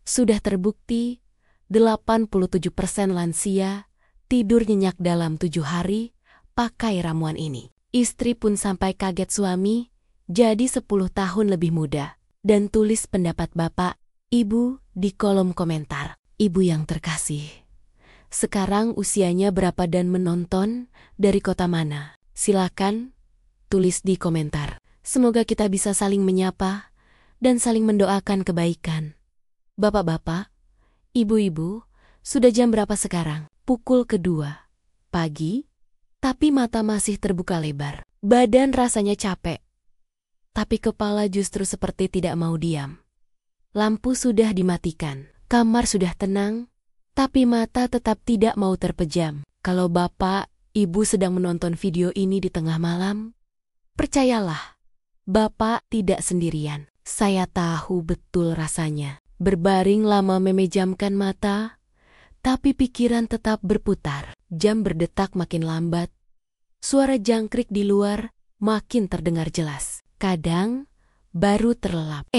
Sudah terbukti, 87% lansia tidur nyenyak dalam 7 hari pakai ramuan ini. Istri pun sampai kaget suami jadi 10 tahun lebih muda. Dan tulis pendapat Bapak, Ibu di kolom komentar. Ibu yang terkasih, sekarang usianya berapa dan menonton dari kota mana? Silakan tulis di komentar. Semoga kita bisa saling menyapa dan saling mendoakan kebaikan. Bapak-bapak, ibu-ibu, sudah jam berapa sekarang? Pukul kedua pagi, tapi mata masih terbuka lebar. Badan rasanya capek, tapi kepala justru seperti tidak mau diam. Lampu sudah dimatikan, kamar sudah tenang, tapi mata tetap tidak mau terpejam. Kalau bapak, ibu sedang menonton video ini di tengah malam, percayalah, Bapak tidak sendirian. Saya tahu betul rasanya. Berbaring lama memejamkan mata, tapi pikiran tetap berputar. Jam berdetak makin lambat. Suara jangkrik di luar makin terdengar jelas. Kadang baru terlelap.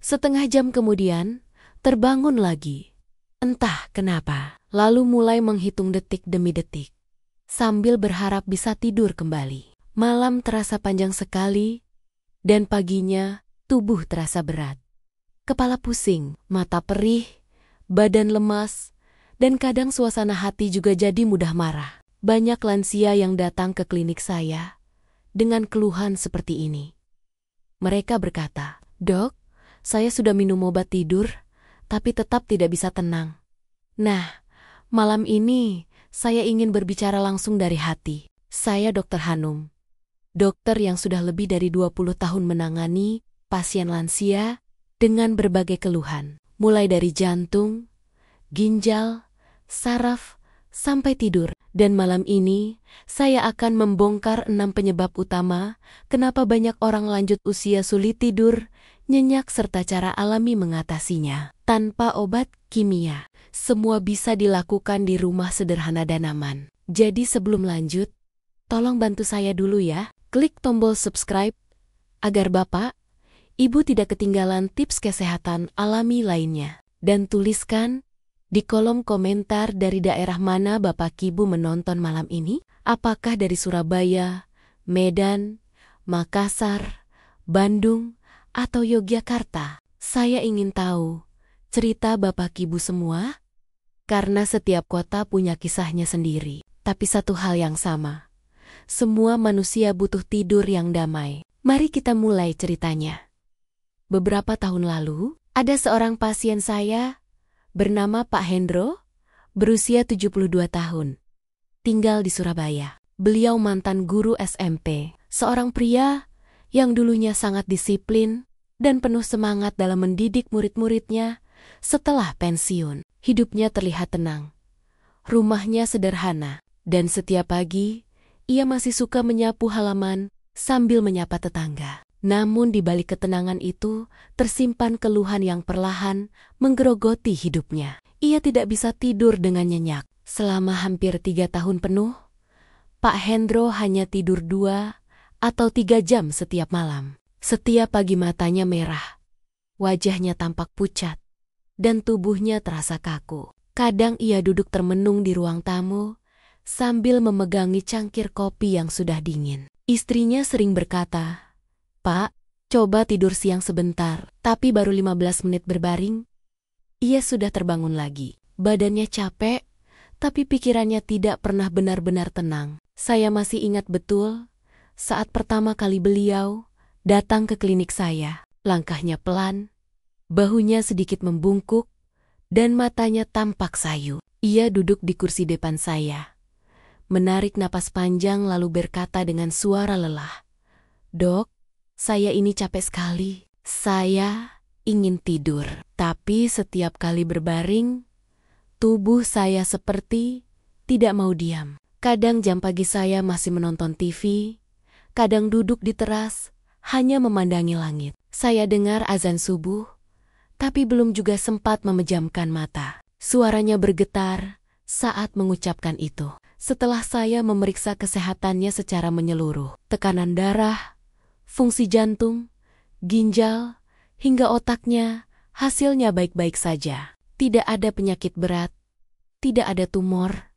Setengah jam kemudian terbangun lagi. Entah kenapa, lalu mulai menghitung detik demi detik, sambil berharap bisa tidur kembali. Malam terasa panjang sekali, dan paginya tubuh terasa berat. Kepala pusing, mata perih, badan lemas, dan kadang suasana hati juga jadi mudah marah. Banyak lansia yang datang ke klinik saya dengan keluhan seperti ini. Mereka berkata, "Dok, saya sudah minum obat tidur, tapi tetap tidak bisa tenang. Nah, malam ini saya ingin berbicara langsung dari hati. Saya Dr. Hanum. Dokter yang sudah lebih dari 20 tahun menangani pasien lansia dengan berbagai keluhan, mulai dari jantung, ginjal, saraf, sampai tidur. Dan malam ini, saya akan membongkar 6 penyebab utama kenapa banyak orang lanjut usia sulit tidur, nyenyak serta cara alami mengatasinya. Tanpa obat kimia, semua bisa dilakukan di rumah sederhana dan aman. Jadi sebelum lanjut, tolong bantu saya dulu ya. Klik tombol subscribe agar Bapak, Ibu tidak ketinggalan tips kesehatan alami lainnya. Dan tuliskan di kolom komentar dari daerah mana Bapak Ibu menonton malam ini. Apakah dari Surabaya, Medan, Makassar, Bandung, atau Yogyakarta? Saya ingin tahu cerita Bapak Ibu semua, karena setiap kota punya kisahnya sendiri. Tapi satu hal yang sama, semua manusia butuh tidur yang damai. Mari kita mulai ceritanya. Beberapa tahun lalu, ada seorang pasien saya bernama Pak Hendro, berusia 72 tahun. Tinggal di Surabaya. Beliau mantan guru SMP, seorang pria yang dulunya sangat disiplin dan penuh semangat dalam mendidik murid-muridnya. Setelah pensiun, hidupnya terlihat tenang. Rumahnya sederhana, dan setiap pagi ia masih suka menyapu halaman sambil menyapa tetangga. Namun di balik ketenangan itu, tersimpan keluhan yang perlahan menggerogoti hidupnya. Ia tidak bisa tidur dengan nyenyak. Selama hampir 3 tahun penuh, Pak Hendro hanya tidur 2 atau 3 jam setiap malam. Setiap pagi matanya merah, wajahnya tampak pucat, dan tubuhnya terasa kaku. Kadang ia duduk termenung di ruang tamu, sambil memegangi cangkir kopi yang sudah dingin. Istrinya sering berkata, "Pak, coba tidur siang sebentar." Tapi baru 15 menit berbaring, ia sudah terbangun lagi. Badannya capek, tapi pikirannya tidak pernah benar-benar tenang. Saya masih ingat betul saat pertama kali beliau datang ke klinik saya. Langkahnya pelan, bahunya sedikit membungkuk, dan matanya tampak sayu. Ia duduk di kursi depan saya, menarik napas panjang lalu berkata dengan suara lelah, "Dok, saya ini capek sekali. Saya ingin tidur." Tapi setiap kali berbaring, tubuh saya seperti tidak mau diam. Kadang jam pagi saya masih menonton TV, kadang duduk di teras, hanya memandangi langit. Saya dengar azan subuh, tapi belum juga sempat memejamkan mata. Suaranya bergetar saat mengucapkan itu. Setelah saya memeriksa kesehatannya secara menyeluruh, tekanan darah, fungsi jantung, ginjal, hingga otaknya Hasilnya baik-baik saja. Tidak ada penyakit berat, tidak ada tumor,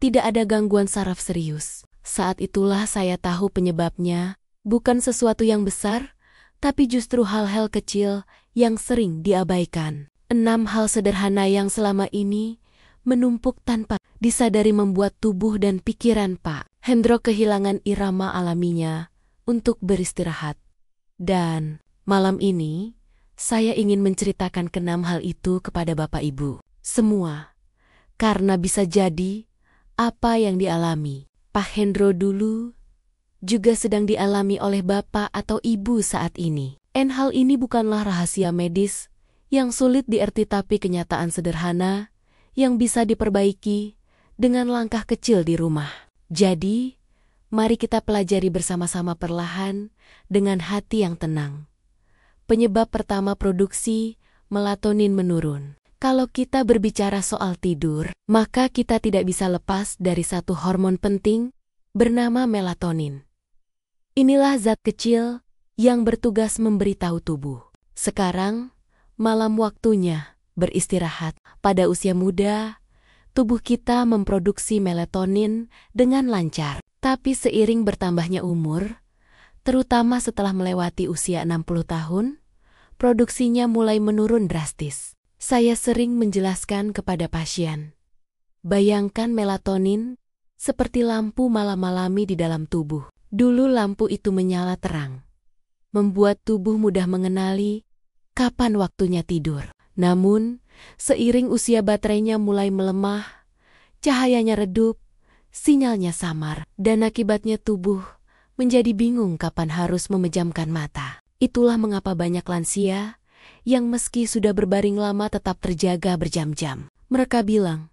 tidak ada gangguan saraf serius. Saat itulah saya tahu penyebabnya bukan sesuatu yang besar, tapi justru hal-hal kecil yang sering diabaikan. 6 hal sederhana yang selama ini menumpuk tanpa disadari membuat tubuh dan pikiran Pak Hendro kehilangan irama alaminya untuk beristirahat. Dan malam ini, saya ingin menceritakan ke-6 hal itu kepada Bapak Ibu semua. Karena bisa jadi, apa yang dialami Pak Hendro dulu juga sedang dialami oleh Bapak atau Ibu saat ini. Hal ini bukanlah rahasia medis yang sulit diarti, tapi kenyataan sederhana yang bisa diperbaiki dengan langkah kecil di rumah. Jadi, mari kita pelajari bersama-sama perlahan dengan hati yang tenang. Penyebab pertama, produksi melatonin menurun. Kalau kita berbicara soal tidur, maka kita tidak bisa lepas dari satu hormon penting bernama melatonin. Inilah zat kecil yang bertugas memberitahu tubuh, sekarang malam waktunya beristirahat. Pada usia muda, tubuh kita memproduksi melatonin dengan lancar. Tapi seiring bertambahnya umur, terutama setelah melewati usia 60 tahun, produksinya mulai menurun drastis. Saya sering menjelaskan kepada pasien, bayangkan melatonin seperti lampu malam-malami di dalam tubuh. Dulu lampu itu menyala terang, membuat tubuh mudah mengenali kapan waktunya tidur. Namun, seiring usia baterainya mulai melemah, cahayanya redup, sinyalnya samar, dan akibatnya tubuh menjadi bingung kapan harus memejamkan mata. Itulah mengapa banyak lansia yang meski sudah berbaring lama tetap terjaga berjam-jam. Mereka bilang,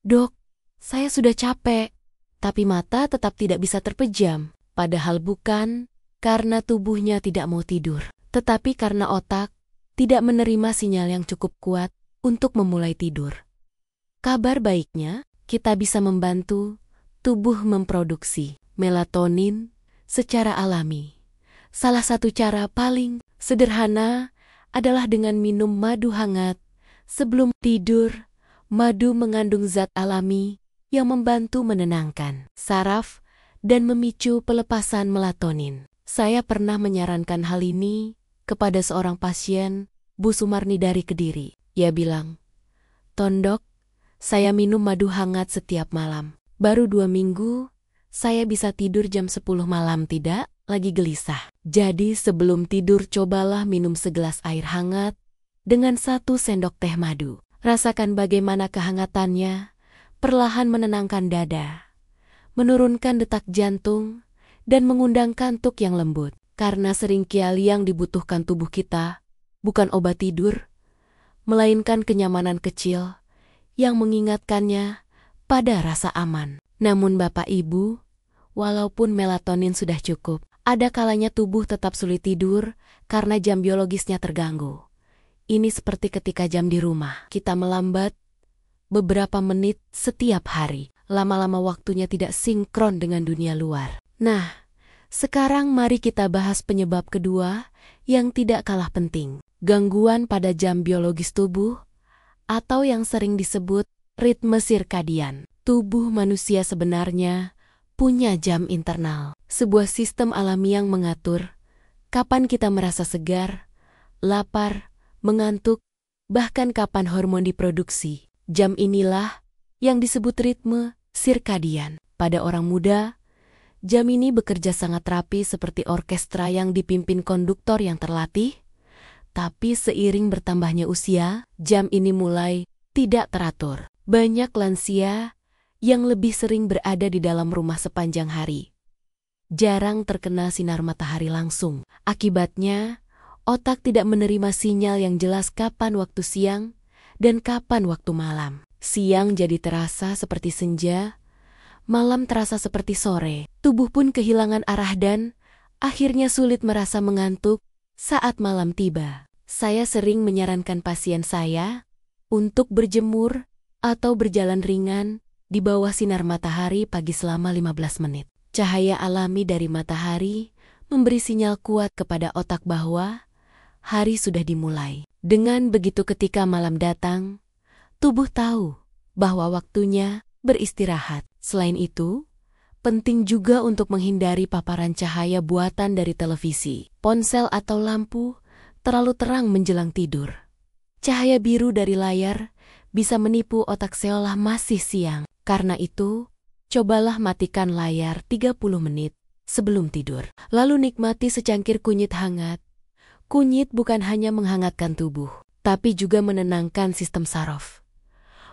"Dok, saya sudah capek, tapi mata tetap tidak bisa terpejam." Padahal bukan karena tubuhnya tidak mau tidur, tetapi karena otak tidak menerima sinyal yang cukup kuat untuk memulai tidur. Kabar baiknya, kita bisa membantu tubuh memproduksi melatonin secara alami. Salah satu cara paling sederhana adalah dengan minum madu hangat sebelum tidur. Madu mengandung zat alami yang membantu menenangkan saraf dan memicu pelepasan melatonin. Saya pernah menyarankan hal ini kepada seorang pasien, Bu Sumarni dari Kediri. Ia bilang, "Tondok, saya minum madu hangat setiap malam. Baru 2 minggu, saya bisa tidur jam 10 malam tidak lagi gelisah." Jadi sebelum tidur cobalah minum segelas air hangat dengan 1 sendok teh madu. Rasakan bagaimana kehangatannya, perlahan menenangkan dada, menurunkan detak jantung, dan mengundang kantuk yang lembut. Karena seringkali yang dibutuhkan tubuh kita bukan obat tidur, melainkan kenyamanan kecil yang mengingatkannya pada rasa aman. Namun Bapak Ibu, walaupun melatonin sudah cukup, ada kalanya tubuh tetap sulit tidur karena jam biologisnya terganggu. Ini seperti ketika jam di rumah kita melambat beberapa menit setiap hari. Lama-lama waktunya tidak sinkron dengan dunia luar. Nah, sekarang mari kita bahas penyebab kedua yang tidak kalah penting. Gangguan pada jam biologis tubuh atau yang sering disebut ritme sirkadian. Tubuh manusia sebenarnya punya jam internal, sebuah sistem alami yang mengatur kapan kita merasa segar, lapar, mengantuk, bahkan kapan hormon diproduksi. Jam inilah yang disebut ritme sirkadian. Pada orang muda, jam ini bekerja sangat rapi seperti orkestra yang dipimpin konduktor yang terlatih. Tapi seiring bertambahnya usia, jam ini mulai tidak teratur. Banyak lansia yang lebih sering berada di dalam rumah sepanjang hari, jarang terkena sinar matahari langsung. Akibatnya, otak tidak menerima sinyal yang jelas kapan waktu siang dan kapan waktu malam. Siang jadi terasa seperti senja, malam terasa seperti sore. Tubuh pun kehilangan arah dan akhirnya sulit merasa mengantuk saat malam tiba. Saya sering menyarankan pasien saya untuk berjemur atau berjalan ringan di bawah sinar matahari pagi selama 15 menit. Cahaya alami dari matahari memberi sinyal kuat kepada otak bahwa hari sudah dimulai. Dengan begitu ketika malam datang, tubuh tahu bahwa waktunya beristirahat. Selain itu, penting juga untuk menghindari paparan cahaya buatan dari televisi, ponsel atau lampu terlalu terang menjelang tidur. Cahaya biru dari layar bisa menipu otak seolah masih siang. Karena itu, cobalah matikan layar 30 menit sebelum tidur. Lalu nikmati secangkir kunyit hangat. Kunyit bukan hanya menghangatkan tubuh, tapi juga menenangkan sistem saraf.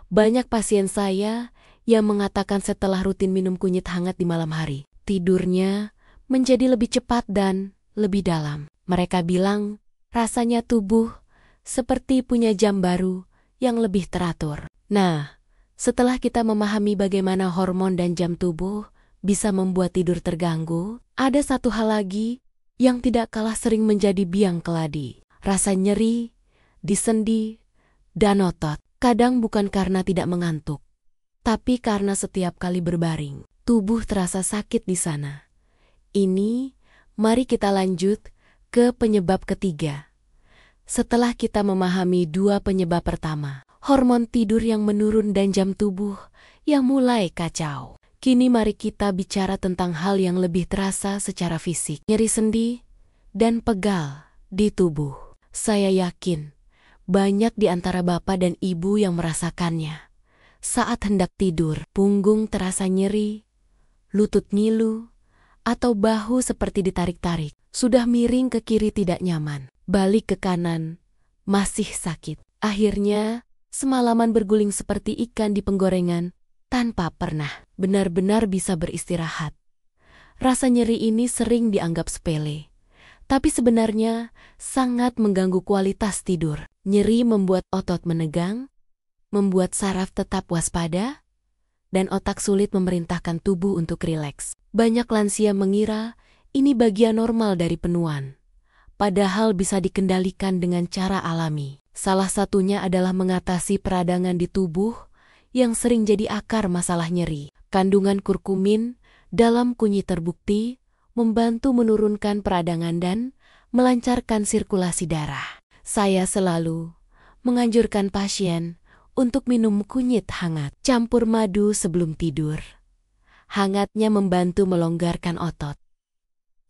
Banyak pasien saya yang mengatakan setelah rutin minum kunyit hangat di malam hari, tidurnya menjadi lebih cepat dan lebih dalam. Mereka bilang, rasanya tubuh seperti punya jam baru yang lebih teratur. Nah, setelah kita memahami bagaimana hormon dan jam tubuh bisa membuat tidur terganggu, ada satu hal lagi yang tidak kalah sering menjadi biang keladi. Rasa nyeri di sendi dan otot. Kadang bukan karena tidak mengantuk, tapi karena setiap kali berbaring, tubuh terasa sakit di sana. Ini, mari kita lanjut ke penyebab ketiga. Setelah kita memahami dua penyebab pertama, hormon tidur yang menurun dan jam tubuh yang mulai kacau. Kini mari kita bicara tentang hal yang lebih terasa secara fisik. Nyeri sendi dan pegal di tubuh. Saya yakin banyak di antara bapak dan ibu yang merasakannya. Saat hendak tidur, punggung terasa nyeri, lutut ngilu, atau bahu seperti ditarik-tarik. Sudah miring ke kiri tidak nyaman, balik ke kanan, masih sakit. Akhirnya, semalaman berguling seperti ikan di penggorengan, tanpa pernah benar-benar bisa beristirahat. Rasa nyeri ini sering dianggap sepele, tapi sebenarnya sangat mengganggu kualitas tidur. Nyeri membuat otot menegang, membuat saraf tetap waspada, dan otak sulit memerintahkan tubuh untuk rileks. Banyak lansia mengira ini bagian normal dari penuaan, padahal bisa dikendalikan dengan cara alami. Salah satunya adalah mengatasi peradangan di tubuh yang sering jadi akar masalah nyeri. Kandungan kurkumin dalam kunyit terbukti membantu menurunkan peradangan dan melancarkan sirkulasi darah. Saya selalu menganjurkan pasien untuk minum kunyit hangat, campur madu sebelum tidur. Hangatnya membantu melonggarkan otot.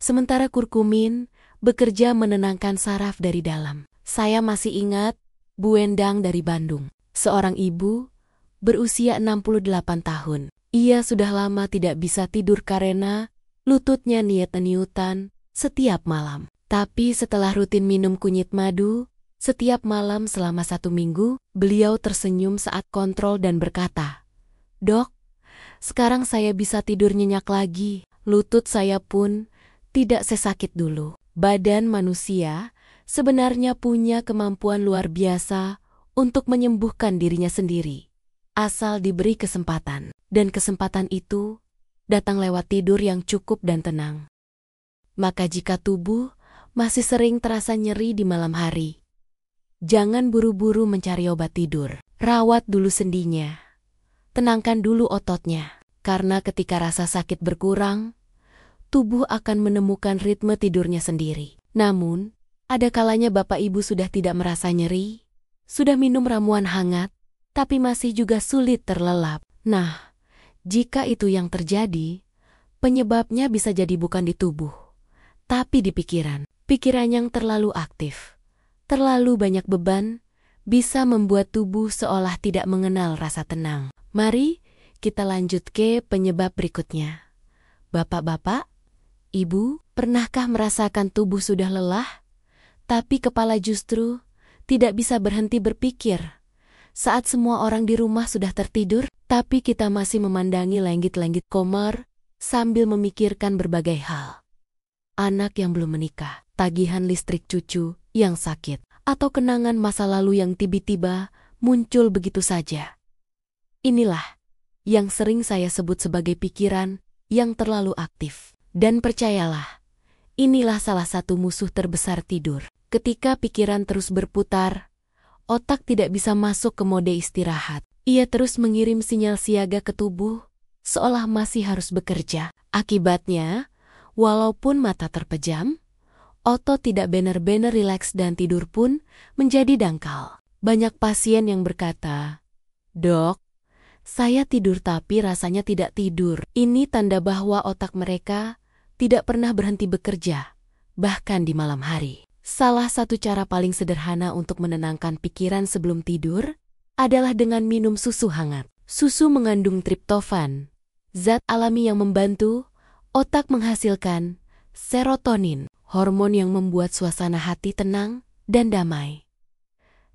Sementara kurkumin bekerja menenangkan saraf dari dalam. Saya masih ingat Bu Endang dari Bandung, seorang ibu berusia 68 tahun. Ia sudah lama tidak bisa tidur karena lututnya niut-niutan setiap malam. Tapi setelah rutin minum kunyit madu, setiap malam selama 1 minggu, beliau tersenyum saat kontrol dan berkata, "Dok, sekarang saya bisa tidur nyenyak lagi. Lutut saya pun tidak sesakit dulu." Badan manusia sebenarnya punya kemampuan luar biasa untuk menyembuhkan dirinya sendiri, asal diberi kesempatan. Dan kesempatan itu datang lewat tidur yang cukup dan tenang. Maka jika tubuh masih sering terasa nyeri di malam hari, jangan buru-buru mencari obat tidur. Rawat dulu sendinya. Tenangkan dulu ototnya. Karena ketika rasa sakit berkurang, tubuh akan menemukan ritme tidurnya sendiri. Namun, ada kalanya Bapak Ibu sudah tidak merasa nyeri, sudah minum ramuan hangat, tapi masih juga sulit terlelap. Nah, jika itu yang terjadi, penyebabnya bisa jadi bukan di tubuh, tapi di pikiran. Pikiran yang terlalu aktif, terlalu banyak beban, bisa membuat tubuh seolah tidak mengenal rasa tenang. Mari kita lanjut ke penyebab berikutnya. Bapak-bapak, ibu, pernahkah merasakan tubuh sudah lelah, tapi kepala justru tidak bisa berhenti berpikir? Saat semua orang di rumah sudah tertidur, tapi kita masih memandangi langit-langit komar sambil memikirkan berbagai hal. Anak yang belum menikah, tagihan listrik cucu yang sakit, atau kenangan masa lalu yang tiba-tiba muncul begitu saja. Inilah yang sering saya sebut sebagai pikiran yang terlalu aktif. Dan percayalah, inilah salah satu musuh terbesar tidur. Ketika pikiran terus berputar, otak tidak bisa masuk ke mode istirahat. Ia terus mengirim sinyal siaga ke tubuh, seolah masih harus bekerja. Akibatnya, walaupun mata terpejam, Otot tidak benar-benar rileks dan tidur pun menjadi dangkal. Banyak pasien yang berkata, "Dok, saya tidur tapi rasanya tidak tidur." Ini tanda bahwa otak mereka tidak pernah berhenti bekerja, bahkan di malam hari. Salah satu cara paling sederhana untuk menenangkan pikiran sebelum tidur adalah dengan minum susu hangat. Susu mengandung triptofan, zat alami yang membantu otak menghasilkan serotonin, hormon yang membuat suasana hati tenang dan damai.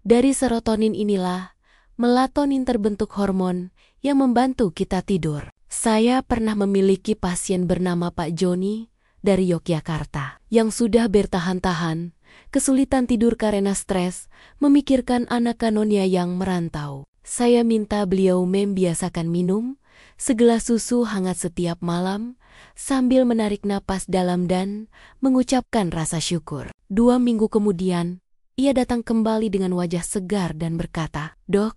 Dari serotonin inilah melatonin terbentuk, hormon yang membantu kita tidur. Saya pernah memiliki pasien bernama Pak Joni dari Yogyakarta yang sudah bertahan-tahan kesulitan tidur karena stres memikirkan anak kanonnya yang merantau. Saya minta beliau membiasakan minum segelas susu hangat setiap malam sambil menarik napas dalam dan mengucapkan rasa syukur. 2 minggu kemudian, ia datang kembali dengan wajah segar dan berkata, "Dok,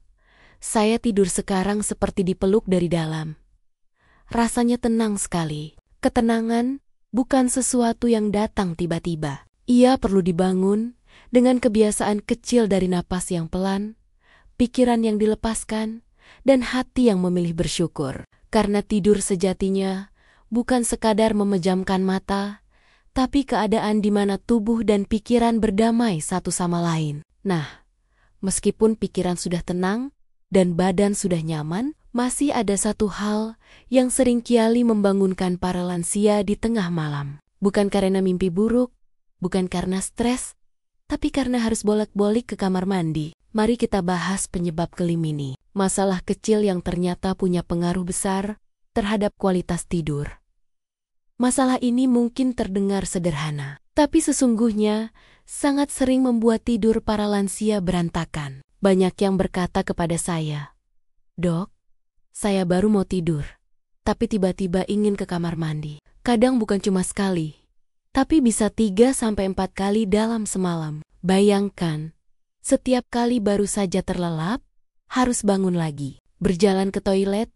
saya tidur sekarang seperti dipeluk dari dalam. Rasanya tenang sekali." Ketenangan bukan sesuatu yang datang tiba-tiba. Ia perlu dibangun dengan kebiasaan kecil dari napas yang pelan, pikiran yang dilepaskan, dan hati yang memilih bersyukur. Karena tidur sejatinya bukan sekadar memejamkan mata, tapi keadaan di mana tubuh dan pikiran berdamai satu sama lain. Nah, meskipun pikiran sudah tenang dan badan sudah nyaman, masih ada satu hal yang seringkali membangunkan para lansia di tengah malam. Bukan karena mimpi buruk, bukan karena stres, tapi karena harus bolak-balik ke kamar mandi. Mari kita bahas penyebab kelim ini. Masalah kecil yang ternyata punya pengaruh besar terhadap kualitas tidur. Masalah ini mungkin terdengar sederhana, tapi sesungguhnya sangat sering membuat tidur para lansia berantakan. Banyak yang berkata kepada saya, "Dok, saya baru mau tidur, tapi tiba-tiba ingin ke kamar mandi. Kadang bukan cuma sekali, tapi bisa 3-4 kali dalam semalam." Bayangkan, setiap kali baru saja terlelap, harus bangun lagi, berjalan ke toilet,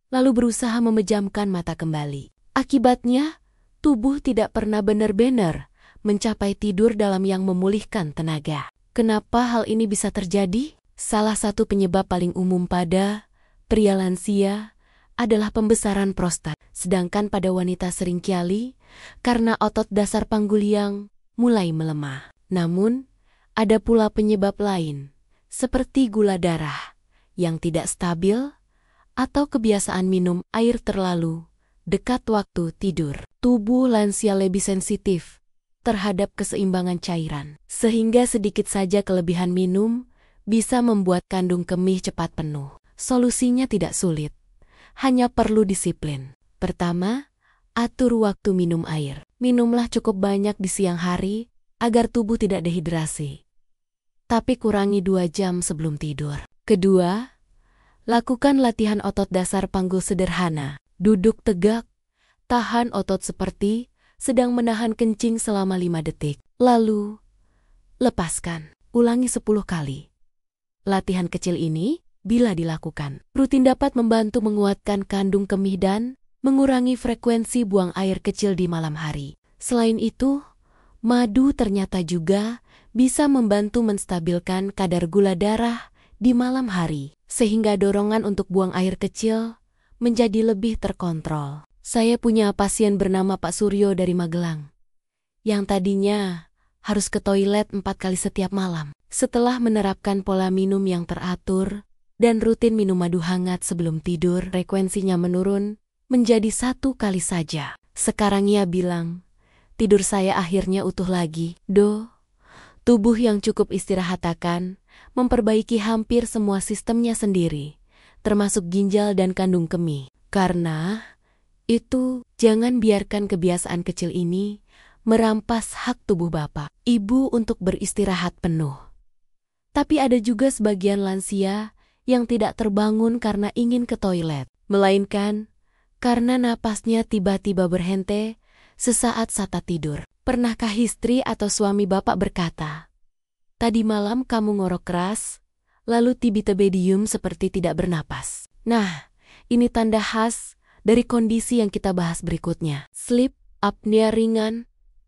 lalu berusaha memejamkan mata kembali. Akibatnya, tubuh tidak pernah benar-benar mencapai tidur dalam yang memulihkan tenaga. Kenapa hal ini bisa terjadi? Salah satu penyebab paling umum pada pria lansia adalah pembesaran prostat. Sedangkan pada wanita seringkali karena otot dasar panggul yang mulai melemah. Namun, ada pula penyebab lain, seperti gula darah yang tidak stabil atau kebiasaan minum air terlalu dekat waktu tidur. Tubuh lansia lebih sensitif terhadap keseimbangan cairan, sehingga sedikit saja kelebihan minum bisa membuat kandung kemih cepat penuh. Solusinya tidak sulit, hanya perlu disiplin. Pertama, atur waktu minum air. Minumlah cukup banyak di siang hari agar tubuh tidak dehidrasi, tapi kurangi 2 jam sebelum tidur. Kedua, lakukan latihan otot dasar panggul sederhana. Duduk tegak, tahan otot seperti sedang menahan kencing selama 5 detik. Lalu, lepaskan. Ulangi 10 kali. Latihan kecil ini, bila dilakukan rutin, dapat membantu menguatkan kandung kemih dan mengurangi frekuensi buang air kecil di malam hari. Selain itu, madu ternyata juga bisa membantu menstabilkan kadar gula darah di malam hari, sehingga dorongan untuk buang air kecil menjadi lebih terkontrol. Saya punya pasien bernama Pak Suryo dari Magelang, yang tadinya harus ke toilet 4 kali setiap malam. Setelah menerapkan pola minum yang teratur dan rutin minum madu hangat sebelum tidur, frekuensinya menurun menjadi 1 kali saja. Sekarang ia bilang, "Tidur saya akhirnya utuh lagi, Do." Tubuh yang cukup istirahat akan memperbaiki hampir semua sistemnya sendiri, termasuk ginjal dan kandung kemih. Karena itu, jangan biarkan kebiasaan kecil ini merampas hak tubuh Bapak, Ibu untuk beristirahat penuh. Tapi ada juga sebagian lansia yang tidak terbangun karena ingin ke toilet, melainkan karena napasnya tiba-tiba berhenti sesaat saat tidur. Pernahkah istri atau suami Bapak berkata, "Tadi malam kamu ngorok keras, lalu tiba-tiba diem seperti tidak bernapas"? Nah, ini tanda khas dari kondisi yang kita bahas berikutnya. Sleep apnea ringan,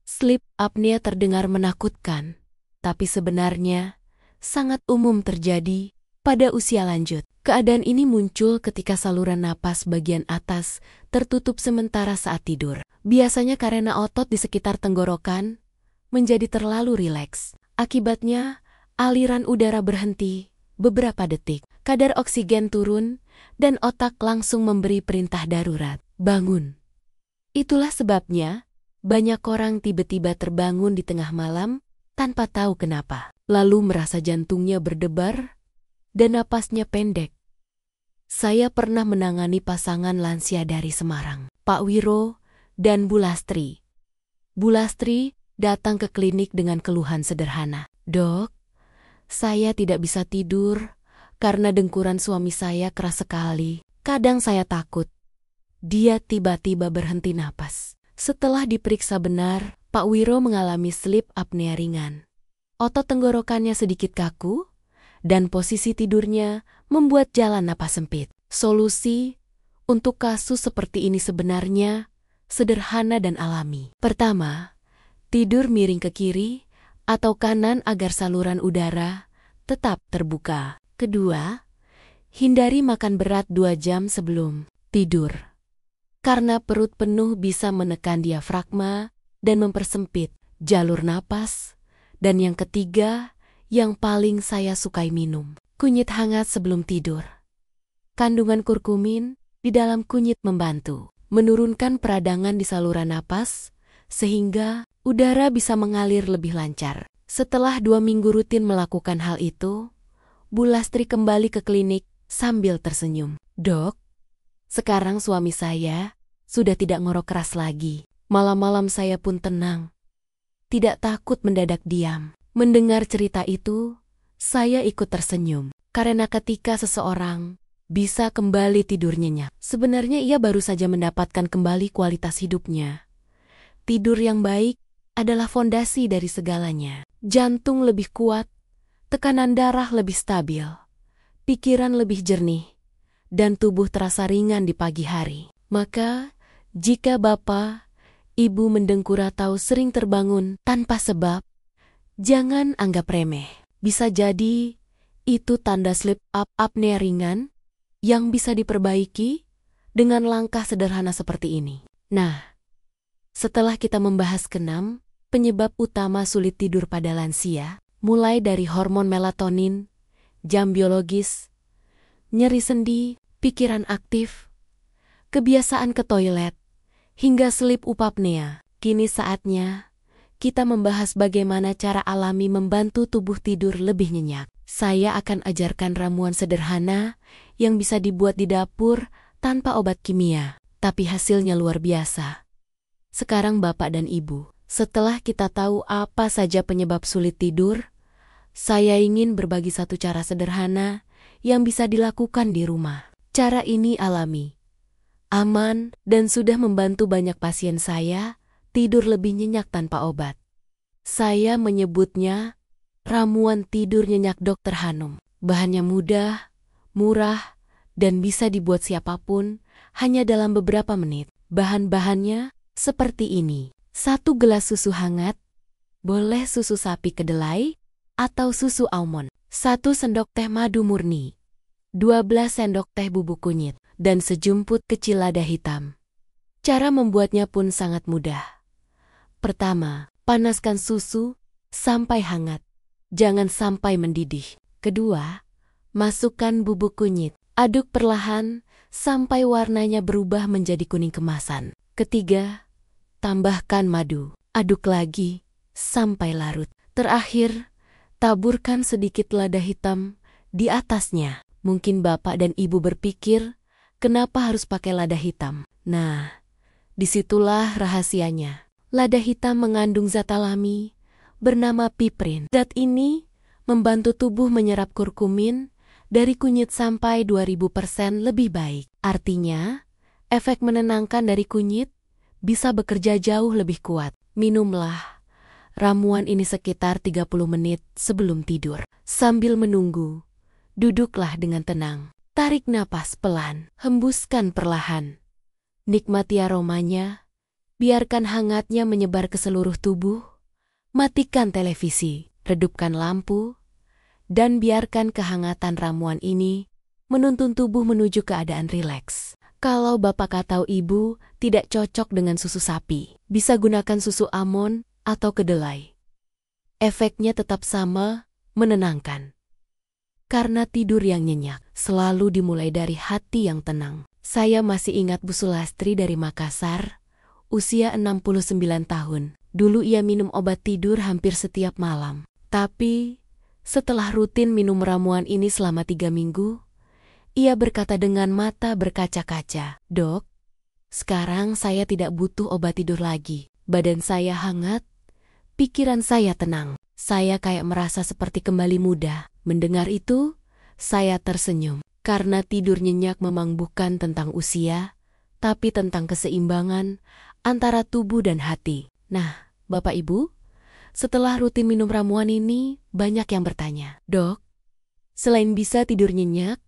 Sleep apnea terdengar menakutkan, tapi sebenarnya sangat umum terjadi pada usia lanjut. Keadaan ini muncul ketika saluran napas bagian atas tertutup sementara saat tidur. Biasanya karena otot di sekitar tenggorokan menjadi terlalu rileks. Akibatnya, aliran udara berhenti beberapa detik. Kadar oksigen turun dan otak langsung memberi perintah darurat. Bangun. Itulah sebabnya banyak orang tiba-tiba terbangun di tengah malam tanpa tahu kenapa. Lalu merasa jantungnya berdebar dan napasnya pendek. Saya pernah menangani pasangan lansia dari Semarang, Pak Wiro dan Bu Lastri. Bu Lastri datang ke klinik dengan keluhan sederhana. Dok, saya tidak bisa tidur karena dengkuran suami saya keras sekali. Kadang saya takut dia tiba-tiba berhenti napas. Setelah diperiksa benar, Pak Wiro mengalami sleep apnea ringan. Otot tenggorokannya sedikit kaku, dan posisi tidurnya membuat jalan napas sempit. Solusi untuk kasus seperti ini sebenarnya sederhana dan alami. Pertama, tidur miring ke kiri atau kanan agar saluran udara tetap terbuka. Kedua, hindari makan berat 2 jam sebelum tidur, karena perut penuh bisa menekan diafragma dan mempersempit jalur napas. Dan yang ketiga, yang paling saya sukai minum, kunyit hangat sebelum tidur. Kandungan kurkumin di dalam kunyit membantu menurunkan peradangan di saluran napas, sehingga udara bisa mengalir lebih lancar. Setelah 2 minggu rutin melakukan hal itu, Bu Lastri kembali ke klinik sambil tersenyum. Dok, sekarang suami saya sudah tidak ngorok keras lagi. Malam-malam saya pun tenang. Tidak takut mendadak diam. Mendengar cerita itu, saya ikut tersenyum. Karena ketika seseorang bisa kembali tidur nyenyak, sebenarnya ia baru saja mendapatkan kembali kualitas hidupnya. Tidur yang baik adalah fondasi dari segalanya. Jantung lebih kuat, tekanan darah lebih stabil, pikiran lebih jernih, dan tubuh terasa ringan di pagi hari. Maka, jika Bapak, Ibu mendengkur atau sering terbangun tanpa sebab, jangan anggap remeh. Bisa jadi itu tanda sleep apnea ringan yang bisa diperbaiki dengan langkah sederhana seperti ini. Nah, setelah kita membahas ke-6 penyebab utama sulit tidur pada lansia, mulai dari hormon melatonin, jam biologis, nyeri sendi, pikiran aktif, kebiasaan ke toilet, hingga sleep apnea. Kini saatnya kita membahas bagaimana cara alami membantu tubuh tidur lebih nyenyak. Saya akan ajarkan ramuan sederhana yang bisa dibuat di dapur tanpa obat kimia, tapi hasilnya luar biasa. Sekarang Bapak dan Ibu, setelah kita tahu apa saja penyebab sulit tidur, saya ingin berbagi satu cara sederhana yang bisa dilakukan di rumah. Cara ini alami, aman, dan sudah membantu banyak pasien saya tidur lebih nyenyak tanpa obat. Saya menyebutnya ramuan tidur nyenyak Dr. Hanum. Bahannya mudah, murah, dan bisa dibuat siapapun hanya dalam beberapa menit. Bahan-bahannya seperti ini. 1 gelas susu hangat, boleh susu sapi kedelai atau susu almond. 1 sendok teh madu murni, 12 sendok teh bubuk kunyit, dan sejumput kecil lada hitam. Cara membuatnya pun sangat mudah. Pertama, panaskan susu sampai hangat. Jangan sampai mendidih. Kedua, masukkan bubuk kunyit. Aduk perlahan sampai warnanya berubah menjadi kuning kemasan. Ketiga, tambahkan madu. Aduk lagi sampai larut. Terakhir, taburkan sedikit lada hitam di atasnya. Mungkin Bapak dan Ibu berpikir, kenapa harus pakai lada hitam? Nah, disitulah rahasianya. Lada hitam mengandung zat alami bernama piprin. Zat ini membantu tubuh menyerap kurkumin dari kunyit sampai 2000% lebih baik. Artinya, efek menenangkan dari kunyit bisa bekerja jauh lebih kuat. Minumlah ramuan ini sekitar 30 menit sebelum tidur. Sambil menunggu, duduklah dengan tenang. Tarik napas pelan, hembuskan perlahan. Nikmati aromanya Biarkan hangatnya menyebar ke seluruh tubuh. Matikan televisi, redupkan lampu, dan biarkan kehangatan ramuan ini menuntun tubuh menuju keadaan rileks. Kalau bapak atau ibu tidak cocok dengan susu sapi, bisa gunakan susu almond atau kedelai. Efeknya tetap sama, menenangkan. Karena tidur yang nyenyak selalu dimulai dari hati yang tenang. Saya masih ingat Bu Sulastri dari Makassar, usia 69 tahun. Dulu ia minum obat tidur hampir setiap malam. Tapi, setelah rutin minum ramuan ini selama 3 minggu, ia berkata dengan mata berkaca-kaca, "Dok, sekarang saya tidak butuh obat tidur lagi. Badan saya hangat, pikiran saya tenang. Saya kayak merasa seperti kembali muda." Mendengar itu, saya tersenyum. Karena tidur nyenyak memang bukan tentang usia, tapi tentang keseimbangan antara tubuh dan hati. Nah, Bapak Ibu, setelah rutin minum ramuan ini, banyak yang bertanya, "Dok, selain bisa tidur nyenyak,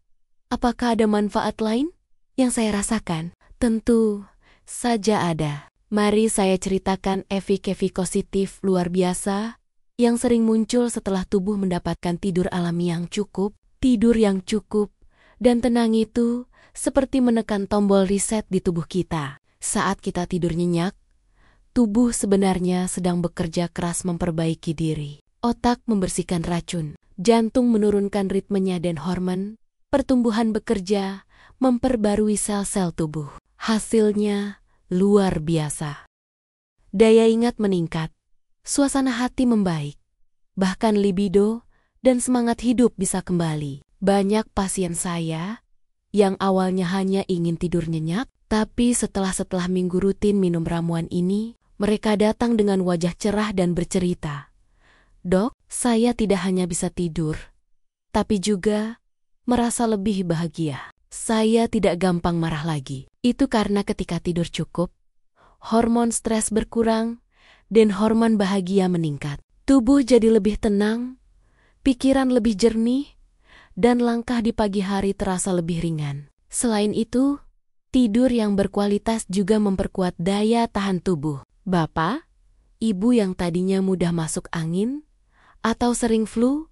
apakah ada manfaat lain yang saya rasakan?" Tentu saja ada. Mari saya ceritakan efek-efek positif luar biasa yang sering muncul setelah tubuh mendapatkan tidur alami yang cukup. Tidur yang cukup dan tenang itu seperti menekan tombol reset di tubuh kita. Saat kita tidur nyenyak, tubuh sebenarnya sedang bekerja keras memperbaiki diri. Otak membersihkan racun, jantung menurunkan ritmenya dan hormon, pertumbuhan bekerja, memperbarui sel-sel tubuh. Hasilnya luar biasa. Daya ingat meningkat, suasana hati membaik, bahkan libido dan semangat hidup bisa kembali. Banyak pasien saya yang awalnya hanya ingin tidur nyenyak, tapi setelah minggu rutin minum ramuan ini, mereka datang dengan wajah cerah dan bercerita, "Dok, saya tidak hanya bisa tidur, tapi juga merasa lebih bahagia. Saya tidak gampang marah lagi." Itu karena ketika tidur cukup, hormon stres berkurang dan hormon bahagia meningkat. Tubuh jadi lebih tenang, pikiran lebih jernih, dan langkah di pagi hari terasa lebih ringan. Selain itu, tidur yang berkualitas juga memperkuat daya tahan tubuh. Bapak, Ibu yang tadinya mudah masuk angin atau sering flu,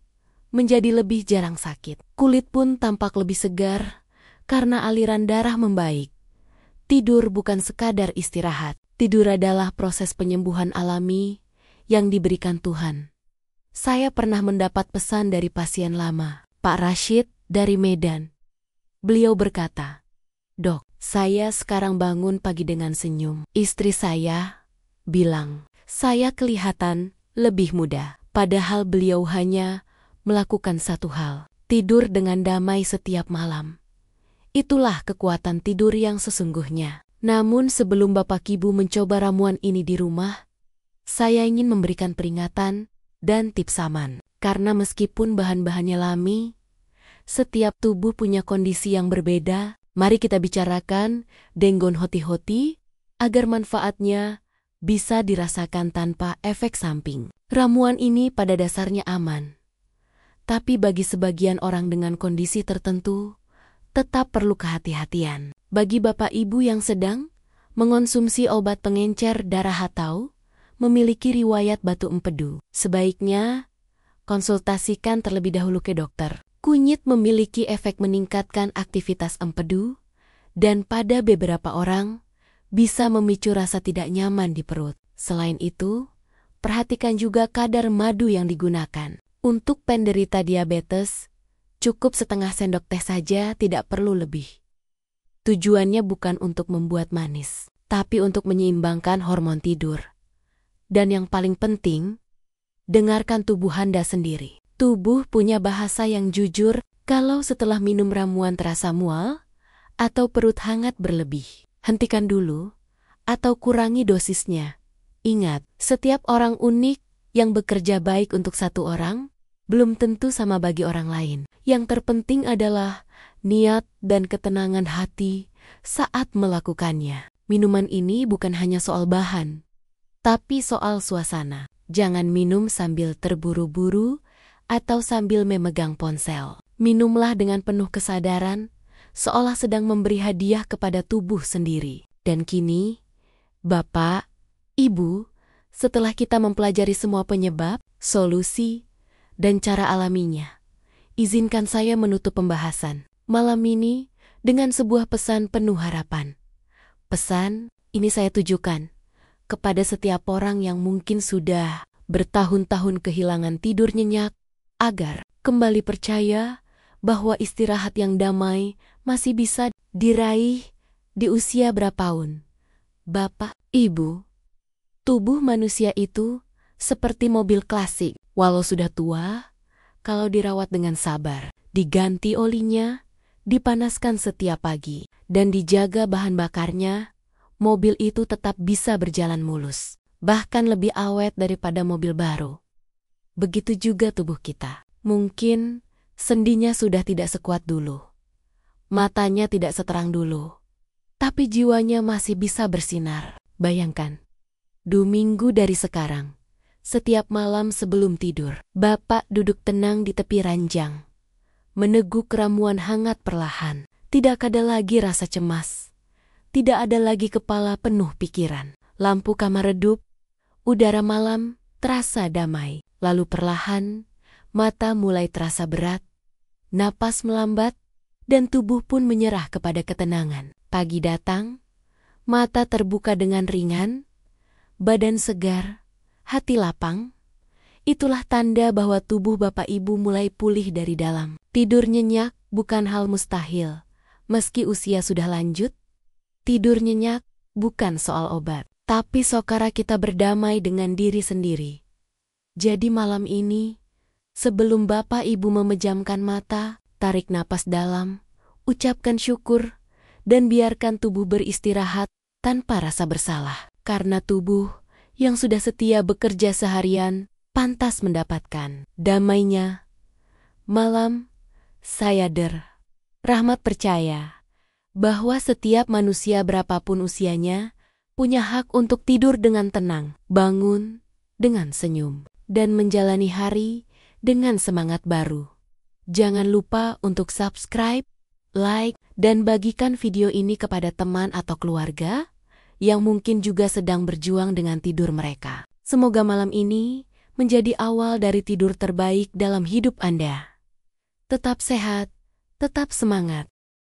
menjadi lebih jarang sakit. Kulit pun tampak lebih segar karena aliran darah membaik. Tidur bukan sekadar istirahat. Tidur adalah proses penyembuhan alami yang diberikan Tuhan. Saya pernah mendapat pesan dari pasien lama, Pak Rashid dari Medan. Beliau berkata, "Dok, saya sekarang bangun pagi dengan senyum." Istri saya bilang, "Saya kelihatan lebih muda." Padahal beliau hanya melakukan satu hal, tidur dengan damai setiap malam. Itulah kekuatan tidur yang sesungguhnya. Namun sebelum Bapak Ibu mencoba ramuan ini di rumah, saya ingin memberikan peringatan dan tips aman. Karena meskipun bahan-bahannya alami, setiap tubuh punya kondisi yang berbeda. Mari kita bicarakan dengan hati-hati agar manfaatnya bisa dirasakan tanpa efek samping. Ramuan ini pada dasarnya aman. Tapi bagi sebagian orang dengan kondisi tertentu, tetap perlu kehati-hatian. Bagi Bapak Ibu yang sedang mengonsumsi obat pengencer darah atau memiliki riwayat batu empedu, sebaiknya konsultasikan terlebih dahulu ke dokter. Kunyit memiliki efek meningkatkan aktivitas empedu, dan pada beberapa orang bisa memicu rasa tidak nyaman di perut. Selain itu, perhatikan juga kadar madu yang digunakan. Untuk penderita diabetes, cukup setengah sendok teh saja, tidak perlu lebih. Tujuannya bukan untuk membuat manis, tapi untuk menyeimbangkan hormon tidur. Dan yang paling penting, dengarkan tubuh Anda sendiri. Tubuh punya bahasa yang jujur. Kalau setelah minum ramuan terasa mual atau perut hangat berlebih, hentikan dulu atau kurangi dosisnya. Ingat, setiap orang unik. Yang bekerja baik untuk satu orang, belum tentu sama bagi orang lain. Yang terpenting adalah niat dan ketenangan hati saat melakukannya. Minuman ini bukan hanya soal bahan, tapi soal suasana. Jangan minum sambil terburu-buru atau sambil memegang ponsel. Minumlah dengan penuh kesadaran, seolah sedang memberi hadiah kepada tubuh sendiri. Dan kini, Bapak, Ibu, setelah kita mempelajari semua penyebab, solusi, dan cara alaminya, izinkan saya menutup pembahasan malam ini dengan sebuah pesan penuh harapan. Pesan ini saya tujukan kepada setiap orang yang mungkin sudah bertahun-tahun kehilangan tidur nyenyak, agar kembali percaya bahwa istirahat yang damai masih bisa diraih di usia berapapun. Bapak, Ibu, tubuh manusia itu seperti mobil klasik. Walau sudah tua, kalau dirawat dengan sabar, diganti olinya, dipanaskan setiap pagi, dan dijaga bahan bakarnya, mobil itu tetap bisa berjalan mulus, bahkan lebih awet daripada mobil baru. Begitu juga tubuh kita. Mungkin sendinya sudah tidak sekuat dulu, matanya tidak seterang dulu, tapi jiwanya masih bisa bersinar. Bayangkan, 2 minggu dari sekarang, setiap malam sebelum tidur, Bapak duduk tenang di tepi ranjang, meneguk ramuan hangat perlahan. Tidak ada lagi rasa cemas, tidak ada lagi kepala penuh pikiran. Lampu kamar redup, udara malam terasa damai. Lalu perlahan, mata mulai terasa berat, napas melambat, dan tubuh pun menyerah kepada ketenangan. Pagi datang, mata terbuka dengan ringan, badan segar, hati lapang. Itulah tanda bahwa tubuh Bapak Ibu mulai pulih dari dalam. Tidur nyenyak bukan hal mustahil. Meski usia sudah lanjut, tidur nyenyak bukan soal obat, tapi sokara kita berdamai dengan diri sendiri. Jadi malam ini, sebelum Bapak Ibu memejamkan mata, tarik napas dalam, ucapkan syukur, dan biarkan tubuh beristirahat tanpa rasa bersalah. Karena tubuh yang sudah setia bekerja seharian, pantas mendapatkan damainya malam. Saya Rahmat percaya bahwa setiap manusia berapapun usianya punya hak untuk tidur dengan tenang, bangun dengan senyum, dan menjalani hari dengan semangat baru. Jangan lupa untuk subscribe, like, dan bagikan video ini kepada teman atau keluarga yang mungkin juga sedang berjuang dengan tidur mereka. Semoga malam ini menjadi awal dari tidur terbaik dalam hidup Anda. Tetap sehat, tetap semangat,